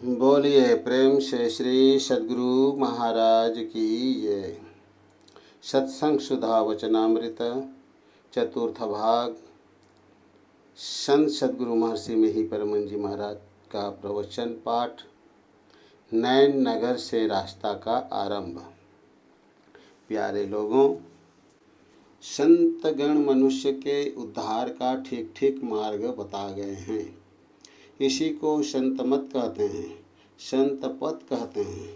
बोलिए प्रेम से श्री सद्गुरु महाराज की जय। सत्संग सुधा वचनामृत चतुर्थ भाग संत सद्गुरु महर्षि मिहि परमहंस जी महाराज का प्रवचन पाठ। नैन नगर से रास्ता का आरंभ। प्यारे लोगों, संत गण मनुष्य के उद्धार का ठीक ठीक मार्ग बता गए हैं। इसी को संत मत कहते हैं, संत पथ कहते हैं।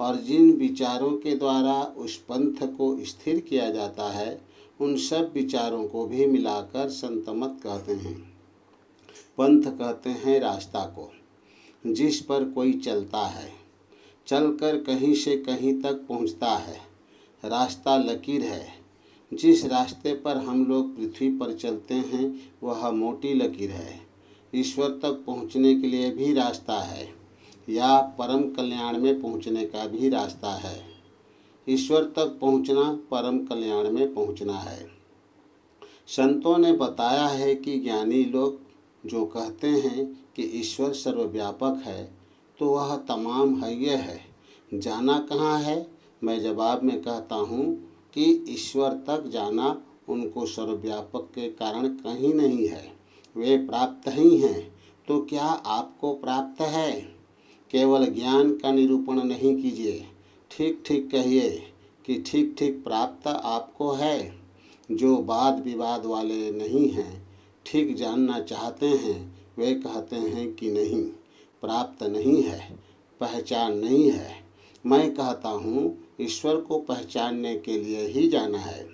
और जिन विचारों के द्वारा उस पंथ को स्थिर किया जाता है, उन सब विचारों को भी मिलाकर संत मत कहते हैं। पंथ कहते हैं रास्ता को, जिस पर कोई चलता है, चलकर कहीं से कहीं तक पहुंचता है। रास्ता लकीर है। जिस रास्ते पर हम लोग पृथ्वी पर चलते हैं वह मोटी लकीर है। ईश्वर तक पहुंचने के लिए भी रास्ता है, या परम कल्याण में पहुंचने का भी रास्ता है। ईश्वर तक पहुंचना परम कल्याण में पहुंचना है। संतों ने बताया है कि ज्ञानी लोग जो कहते हैं कि ईश्वर सर्वव्यापक है, तो वह तमाम हय्य है। जाना कहाँ है? मैं जवाब में कहता हूँ कि ईश्वर तक जाना उनको सर्वव्यापक के कारण कहीं नहीं है। वे प्राप्त ही हैं। तो क्या आपको प्राप्त है? केवल ज्ञान का निरूपण नहीं कीजिए, ठीक ठीक कहिए कि ठीक ठीक प्राप्त आपको है। जो वाद विवाद वाले नहीं हैं, ठीक जानना चाहते हैं, वे कहते हैं कि नहीं, प्राप्त नहीं है, पहचान नहीं है। मैं कहता हूँ ईश्वर को पहचानने के लिए ही जाना है।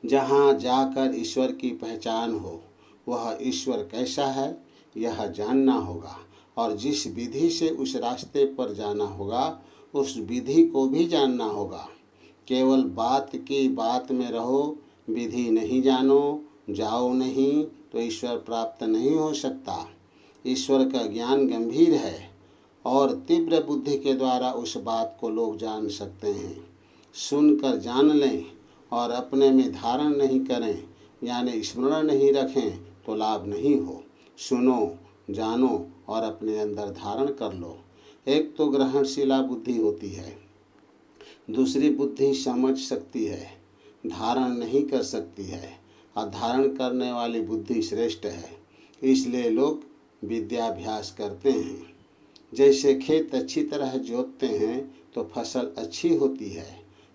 जहाँ जाकर ईश्वर की पहचान हो, वह ईश्वर कैसा है यह जानना होगा। और जिस विधि से उस रास्ते पर जाना होगा, उस विधि को भी जानना होगा। केवल बात की बात में रहो, विधि नहीं जानो, जाओ नहीं, तो ईश्वर प्राप्त नहीं हो सकता। ईश्वर का ज्ञान गंभीर है और तीव्र बुद्धि के द्वारा उस बात को लोग जान सकते हैं। सुनकर जान लें और अपने में धारण नहीं करें, यानी स्मरण नहीं रखें, तो लाभ नहीं हो। सुनो, जानो और अपने अंदर धारण कर लो। एक तो ग्रहणशीला बुद्धि होती है, दूसरी बुद्धि समझ सकती है, धारण नहीं कर सकती है। और धारण करने वाली बुद्धि श्रेष्ठ है। इसलिए लोग विद्याभ्यास करते हैं। जैसे खेत अच्छी तरह जोतते हैं तो फसल अच्छी होती है,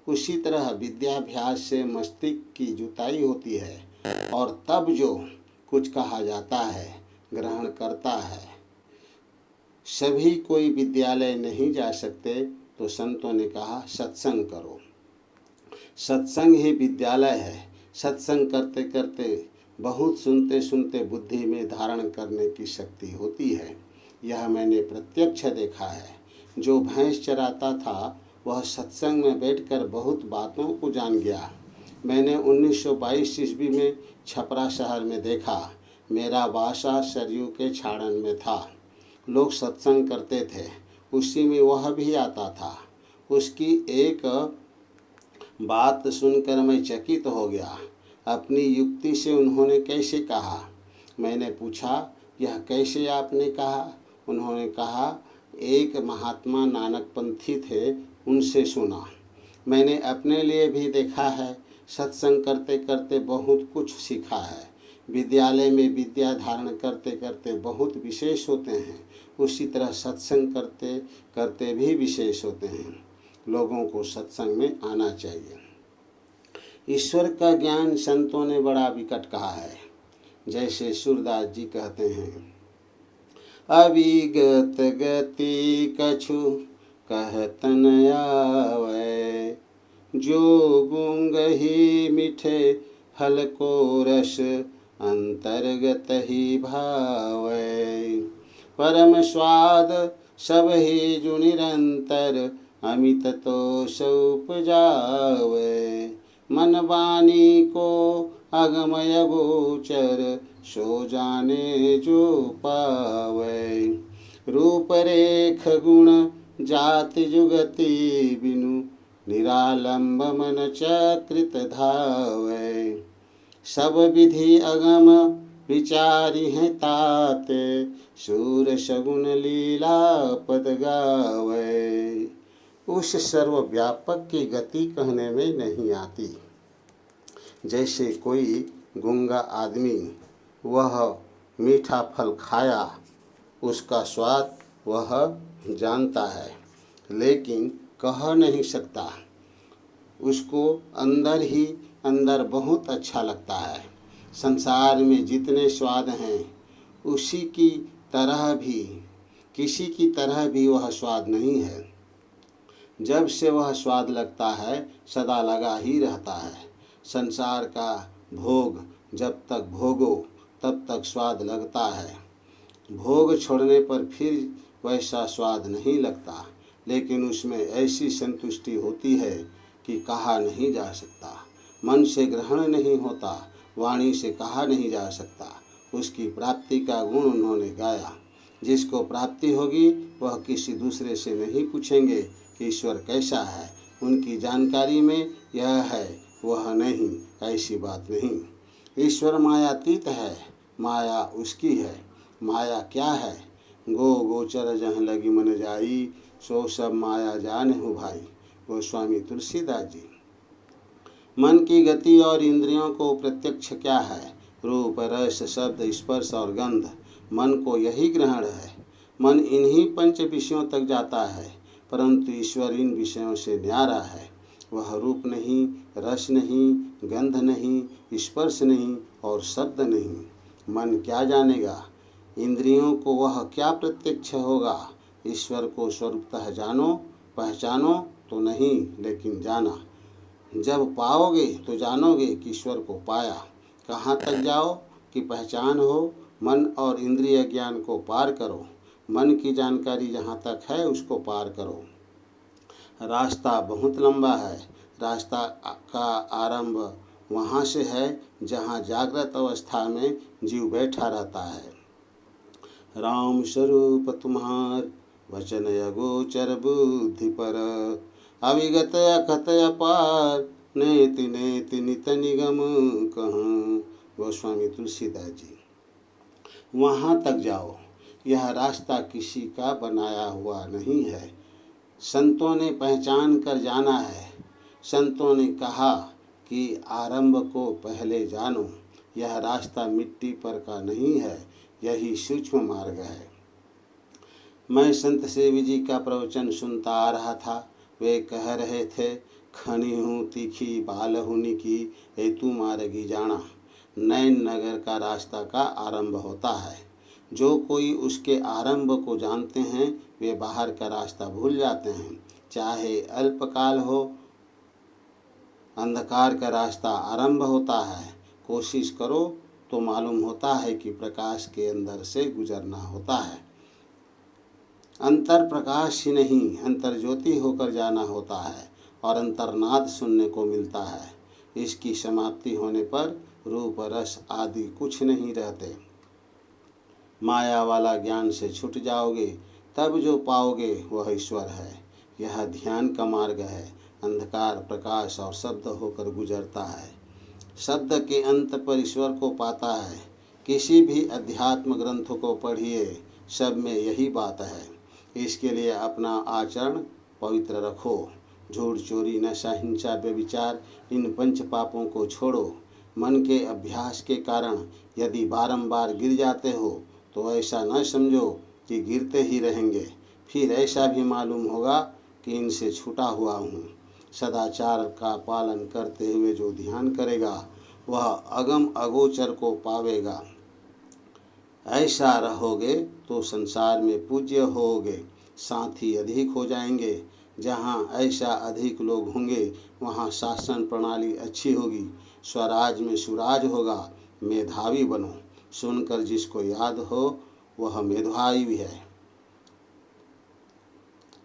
उसी तरह विद्याभ्यास से मस्तिष्क की जुताई होती है, और तब जो कुछ कहा जाता है ग्रहण करता है। सभी कोई विद्यालय नहीं जा सकते, तो संतों ने कहा सत्संग करो। सत्संग ही विद्यालय है। सत्संग करते करते, बहुत सुनते सुनते बुद्धि में धारण करने की शक्ति होती है। यह मैंने प्रत्यक्ष देखा है। जो भैंस चराता था, वह सत्संग में बैठकर बहुत बातों को जान गया। मैंने 1922 ईस्वी में छपरा शहर में देखा। मेरा वासा सरयू के छाड़न में था। लोग सत्संग करते थे, उसी में वह भी आता था। उसकी एक बात सुनकर मैं चकित हो गया। अपनी युक्ति से उन्होंने कैसे कहा? मैंने पूछा, यह कैसे आपने कहा? उन्होंने कहा, एक महात्मा नानकपंथी थे, उनसे सुना। मैंने अपने लिए भी देखा है। सत्संग करते करते बहुत कुछ सीखा है। विद्यालय में विद्या धारण करते करते बहुत विशेष होते हैं, उसी तरह सत्संग करते करते भी विशेष होते हैं। लोगों को सत्संग में आना चाहिए। ईश्वर का ज्ञान संतों ने बड़ा विकट कहा है। जैसे सूरदास जी कहते हैं, अविगत गति कछु कहत न आवै, जो गुंग ही मिठे फल को रस अंतर्गत ही भावै। परम स्वाद सब ही जो निरंतर, अमित तोष उपजावै। मन वाणी को अगमय गोचर, सो जाने जो पावै। रूप रेख गुण जाति जुगति बिनु, निरालंब मन चक्रित धावै। सब विधि अगम विचारी हैं ताते, शूर शगुन लीला पद गावे। उस सर्वव्यापक की गति कहने में नहीं आती। जैसे कोई गूंगा आदमी, वह मीठा फल खाया, उसका स्वाद वह जानता है लेकिन कह नहीं सकता। उसको अंदर ही अंदर बहुत अच्छा लगता है। संसार में जितने स्वाद हैं उसी की तरह भी, किसी की तरह भी वह स्वाद नहीं है। जब से वह स्वाद लगता है सदा लगा ही रहता है। संसार का भोग जब तक भोगो तब तक स्वाद लगता है। भोग छोड़ने पर फिर वैसा स्वाद नहीं लगता, लेकिन उसमें ऐसी संतुष्टि होती है कि कहा नहीं जा सकता। मन से ग्रहण नहीं होता, वाणी से कहा नहीं जा सकता। उसकी प्राप्ति का गुण उन्होंने गाया। जिसको प्राप्ति होगी वह किसी दूसरे से नहीं पूछेंगे कि ईश्वर कैसा है। उनकी जानकारी में यह है वह नहीं, ऐसी बात नहीं। ईश्वर मायातीत है, माया उसकी है। माया क्या है? गो गोचर जहाँ लगी मन जाई, सो सब माया जान हो भाई। गोस्वामी तुलसीदास जी। मन की गति और इंद्रियों को प्रत्यक्ष क्या है? रूप रस शब्द स्पर्श और गंध। मन को यही ग्रहण है। मन इन्हीं पंच विषयों तक जाता है, परंतु ईश्वर इन विषयों से न्यारा है। वह रूप नहीं, रस नहीं, गंध नहीं, स्पर्श नहीं और शब्द नहीं। मन क्या जानेगा? इंद्रियों को वह क्या प्रत्यक्ष होगा? ईश्वर को स्वरूपतः जानो, पहचानो तो नहीं लेकिन जाना। जब पाओगे तो जानोगे कि ईश्वर को पाया। कहाँ तक जाओ कि पहचान हो? मन और इंद्रिय ज्ञान को पार करो। मन की जानकारी जहाँ तक है उसको पार करो। रास्ता बहुत लंबा है। रास्ता का आरंभ वहाँ से है जहाँ जागृत अवस्था में जीव बैठा रहता है। राम स्वरूप तुम्हार, वचन अगोचर बुद्धि पर, अविगत अकथ अपार, नेति नेति नित निगम कहूँ। गोस्वामी तुलसीदास जी। वहाँ तक जाओ। यह रास्ता किसी का बनाया हुआ नहीं है, संतों ने पहचान कर जाना है। संतों ने कहा कि आरंभ को पहले जानो। यह रास्ता मिट्टी पर का नहीं है, यही सूक्ष्म मार्ग है। मैं संत सेवी जी का प्रवचन सुनता आ रहा था। वे कह रहे थे, खनी हूँ तीखी बाल हुनी की, हेतु मार्गी जाना। नैन नगर का रास्ता का आरंभ होता है। जो कोई उसके आरंभ को जानते हैं वे बाहर का रास्ता भूल जाते हैं। चाहे अल्पकाल हो, अंधकार का रास्ता आरंभ होता है। कोशिश करो तो मालूम होता है कि प्रकाश के अंदर से गुजरना होता है। अंतर प्रकाश ही नहीं, अंतर ज्योति होकर जाना होता है और अंतर्नाद सुनने को मिलता है। इसकी समाप्ति होने पर रूप रस आदि कुछ नहीं रहते। माया वाला ज्ञान से छूट जाओगे, तब जो पाओगे वह ईश्वर है। यह ध्यान का मार्ग है। अंधकार प्रकाश और शब्द होकर गुजरता है। शब्द के अंत पर ईश्वर को पाता है। किसी भी अध्यात्म ग्रंथ को पढ़िए, सब में यही बात है। इसके लिए अपना आचरण पवित्र रखो। झूठ चोरी नशा हिंसा व्यभिचार इन पंच पापों को छोड़ो। मन के अभ्यास के कारण यदि बारंबार गिर जाते हो तो ऐसा न समझो कि गिरते ही रहेंगे। फिर ऐसा भी मालूम होगा कि इनसे छूटा हुआ हूँ। सदाचार का पालन करते हुए जो ध्यान करेगा वह अगम अगोचर को पावेगा। ऐसा रहोगे तो संसार में पूज्य होगे, साथी अधिक हो जाएंगे। जहाँ ऐसा अधिक लोग होंगे वहाँ शासन प्रणाली अच्छी होगी। स्वराज में सुराज होगा। मेधावी बनो। सुनकर जिसको याद हो वह मेधावी है।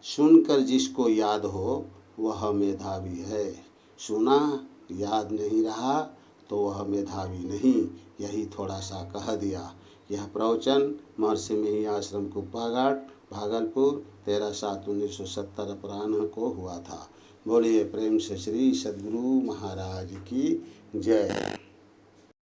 सुनकर जिसको याद हो वह मेधावी है। सुना, याद नहीं रहा तो वह मेधावी नहीं। यही थोड़ा सा कह दिया। यह प्रवचन महर्षि मेही आश्रम कुप्पाघाट भागलपुर 13/7/1970 अपराह्न को हुआ था। बोलिए प्रेम से श्री सद्गुरु महाराज की जय।